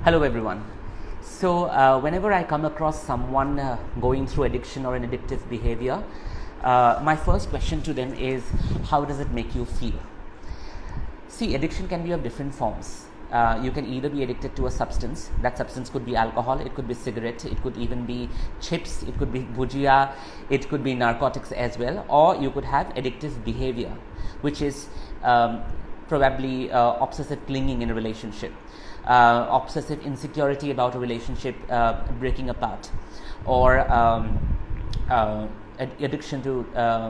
Hello everyone. Whenever I come across someone going through addiction or an addictive behavior, my first question to them is, how does it make you feel? See, addiction can be of different forms. You can either be addicted to a substance. That substance could be alcohol, it could be cigarette, it could even be chips, it could be bhujia, it could be narcotics as well, or you could have addictive behavior, which is probably obsessive clinging in a relationship, obsessive insecurity about a relationship breaking apart, or addiction to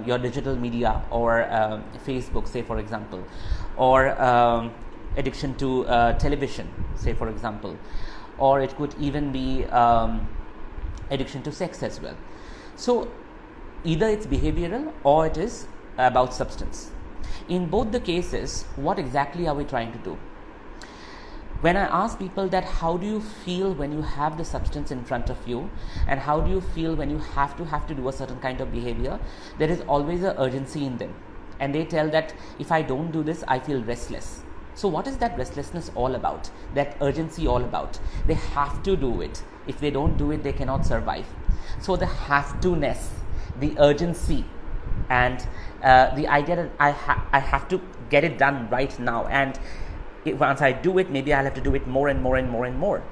your digital media or Facebook, say for example, or addiction to television, say for example, or it could even be addiction to sex as well. So either it's behavioral or it is about substance. In both the cases, what exactly are we trying to do? When I ask people that how do you feel when you have the substance in front of you, and how do you feel when you have to do a certain kind of behavior, there is always an urgency in them, and they tell that if I don't do this, I feel restless. So what is that restlessness all about? That urgency all about? They have to do it. If they don't do it, they cannot survive. So the have to-ness, the urgency, and the idea that I have to get it done right now, and once I do it, maybe I'll have to do it more and more and more and more.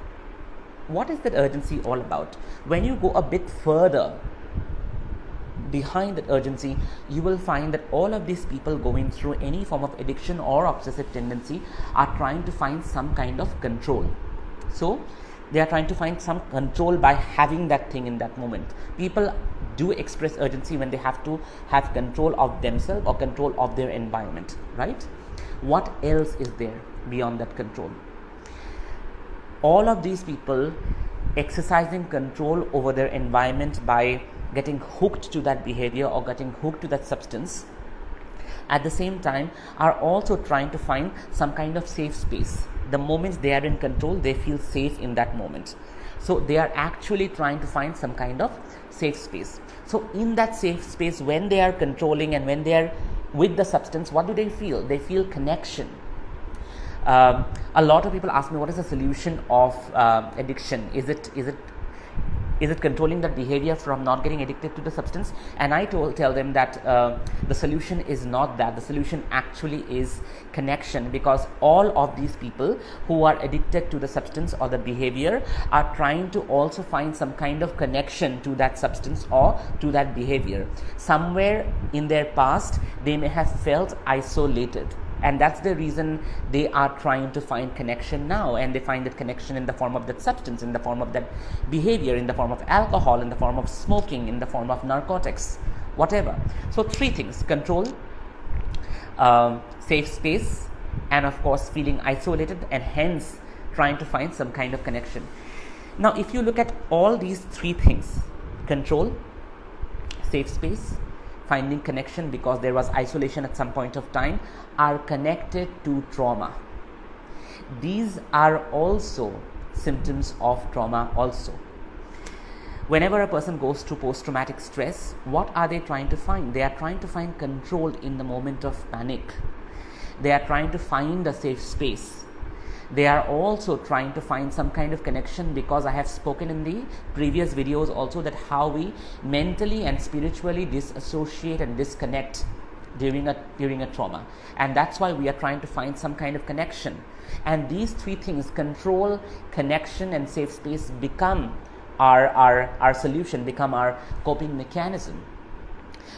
What is that urgency all about? When you go a bit further behind that urgency, you will find that all of these people going through any form of addiction or obsessive tendency are trying to find some kind of control. So they are trying to find some control by having that thing in that moment. People do express urgency when they have to have control of themselves or control of their environment, right? What else is there beyond that control? All of these people exercising control over their environment by getting hooked to that behavior or getting hooked to that substance, at the same time are also trying to find some kind of safe space. The moment they are in control, they feel safe in that moment. So they are actually trying to find some kind of safe space. So in that safe space, when they are controlling and when they are with the substance, what do they feel? They feel connection. A lot of people ask me, what is the solution of addiction? Is it controlling that behavior from not getting addicted to the substance? And I tell them that the solution is not that. The solution actually is connection, because all of these people who are addicted to the substance or the behavior are trying to also find some kind of connection to that substance or to that behavior. Somewhere in their past, they may have felt isolated. And that's the reason they are trying to find connection now, and they find that connection in the form of that substance, in the form of that behavior, in the form of alcohol, in the form of smoking, in the form of narcotics, whatever. So three things: control, safe space, and of course feeling isolated, and hence trying to find some kind of connection. Now if you look at all these three things, control, safe space, finding connection because there was isolation at some point of time, are connected to trauma. These are also symptoms of trauma also. Whenever a person goes through post-traumatic stress, what are they trying to find? They are trying to find control in the moment of panic. They are trying to find a safe space. They are also trying to find some kind of connection, because I have spoken in the previous videos also that how we mentally and spiritually disassociate and disconnect during a trauma, and that's why we are trying to find some kind of connection. And these three things, control, connection, and safe space, become our solution, become our coping mechanism.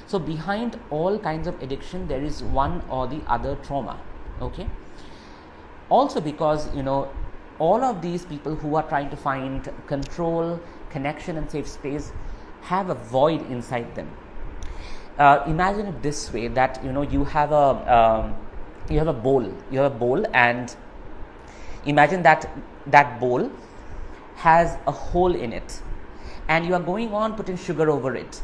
So behind all kinds of addiction, there is one or the other trauma. Okay. Also because, all of these people who are trying to find control, connection, and safe space have a void inside them. Imagine it this way, that you have a bowl, and imagine that bowl has a hole in it, and you are going on putting sugar over it,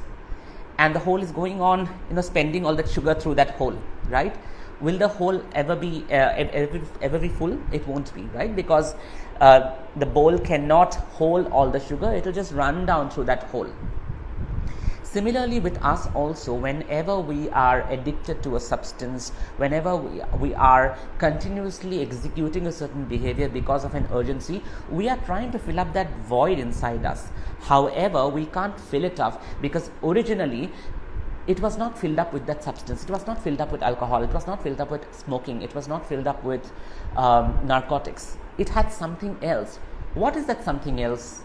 and the hole is going on spending all that sugar through that hole, right? Will the hole ever be full? It won't be, right? Because the bowl cannot hold all the sugar. It will just run down through that hole. Similarly with us also, whenever we are addicted to a substance, whenever we are continuously executing a certain behavior because of an urgency, we are trying to fill up that void inside us. However, we can't fill it up because originally it was not filled up with that substance. It was not filled up with alcohol. It was not filled up with smoking. It was not filled up with narcotics. It had something else. What is that something else?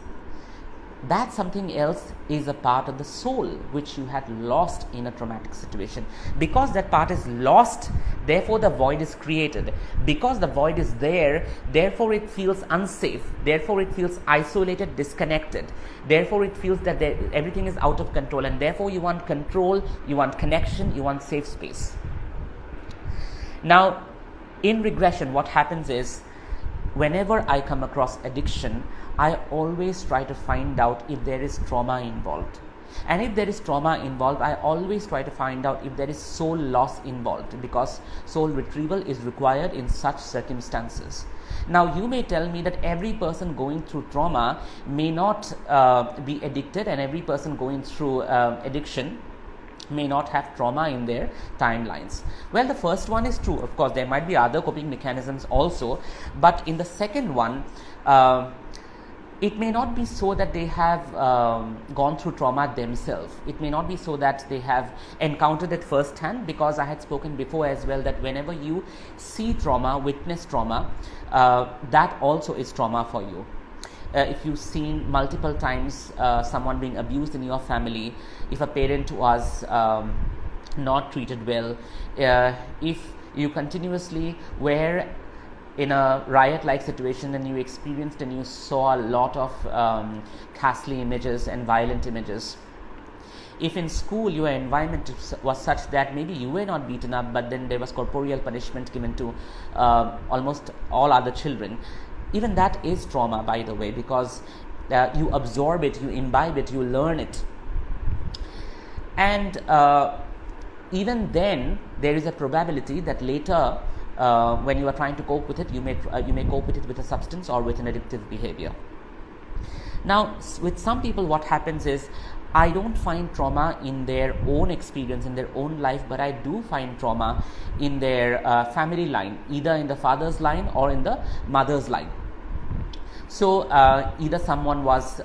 That something else is a part of the soul which you had lost in a traumatic situation. Because that part is lost, therefore the void is created. Because the void is there, therefore it feels unsafe. Therefore it feels isolated, disconnected. Therefore it feels that everything is out of control, and therefore you want control, you want connection, you want safe space. Now, in regression, what happens is, whenever I come across addiction, I always try to find out if there is trauma involved. And if there is trauma involved, I always try to find out if there is soul loss involved, because soul retrieval is required in such circumstances. Now, you may tell me that every person going through trauma may not be addicted, and every person going through addiction may not have trauma in their timelines. Well, the first one is true. Of course, there might be other coping mechanisms also, but in the second one, it may not be so that they have gone through trauma themselves. It may not be so that they have encountered it firsthand, because I had spoken before as well that whenever you see trauma, witness trauma, that also is trauma for you. If you've seen multiple times someone being abused in your family, if a parent was not treated well, if you continuously were in a riot-like situation and you experienced and you saw a lot of ghastly images and violent images, if in school your environment was such that maybe you were not beaten up, but then there was corporeal punishment given to almost all other children, even that is trauma, by the way, because you absorb it, you imbibe it, you learn it. And even then, there is a probability that later, when you are trying to cope with it, you may cope with it with a substance or with an addictive behavior. Now, with some people, what happens is, I don't find trauma in their own experience, in their own life, but I do find trauma in their family line, either in the father's line or in the mother's line. So, either someone was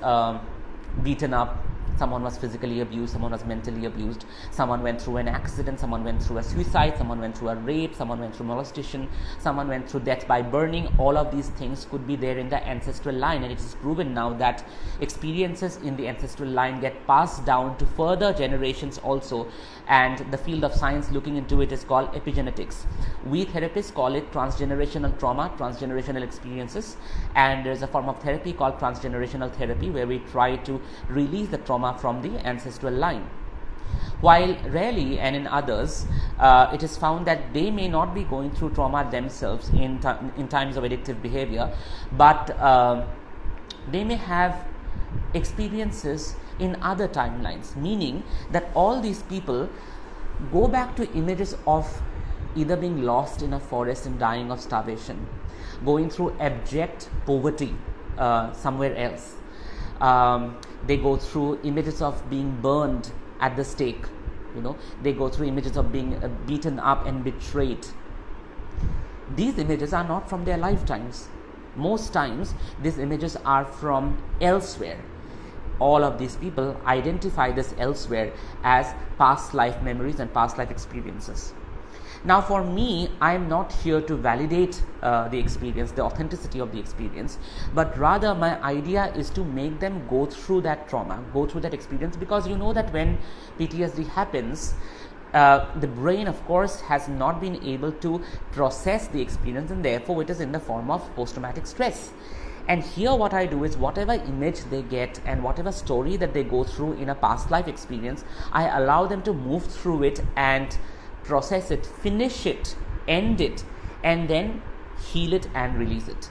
beaten up, someone was physically abused, someone was mentally abused, someone went through an accident, someone went through a suicide, someone went through a rape, someone went through molestation, someone went through death by burning. All of these things could be there in the ancestral line, and it is proven now that experiences in the ancestral line get passed down to further generations also, and the field of science looking into it is called epigenetics. We therapists call it transgenerational trauma, transgenerational experiences, and there is a form of therapy called transgenerational therapy where we try to release the trauma from the ancestral line. While rarely, and in others, it is found that they may not be going through trauma themselves in times of addictive behavior, but they may have experiences in other timelines, meaning that all these people go back to images of either being lost in a forest and dying of starvation, going through abject poverty somewhere else. They go through images of being burned at the stake. They go through images of being beaten up and betrayed. These images are not from their lifetimes. Most times, these images are from elsewhere. All of these people identify this elsewhere as past life memories and past life experiences. Now, for me, I am not here to validate the experience, the authenticity of the experience, but rather my idea is to make them go through that trauma, go through that experience, because you know that when PTSD happens, the brain, of course, has not been able to process the experience, and therefore it is in the form of post-traumatic stress. And here what I do is, whatever image they get and whatever story that they go through in a past life experience, I allow them to move through it and process it, finish it, end it, and then heal it and release it.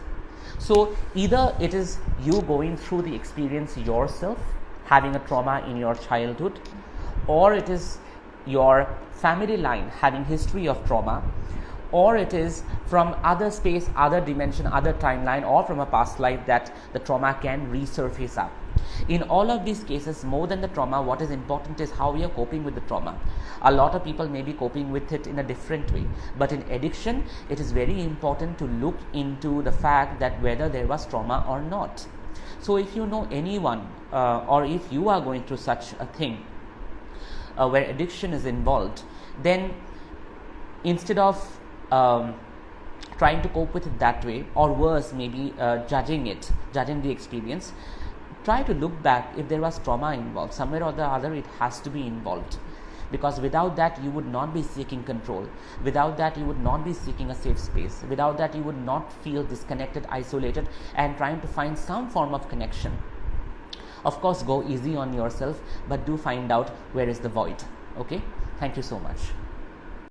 So either it is you going through the experience yourself, having a trauma in your childhood, or it is your family line having history of trauma, or it is from other space, other dimension, other timeline, or from a past life that the trauma can resurface up. In all of these cases, more than the trauma, what is important is how we are coping with the trauma. A lot of people may be coping with it in a different way, but in addiction, it is very important to look into the fact that whether there was trauma or not. So if you know anyone or if you are going through such a thing where addiction is involved, then instead of trying to cope with it that way, or worse, maybe judging the experience, try to look back if there was trauma involved. Somewhere or the other, it has to be involved. Because without that, you would not be seeking control. Without that, you would not be seeking a safe space. Without that, you would not feel disconnected, isolated, and trying to find some form of connection. Of course, go easy on yourself, but do find out where is the void. Okay? Thank you so much.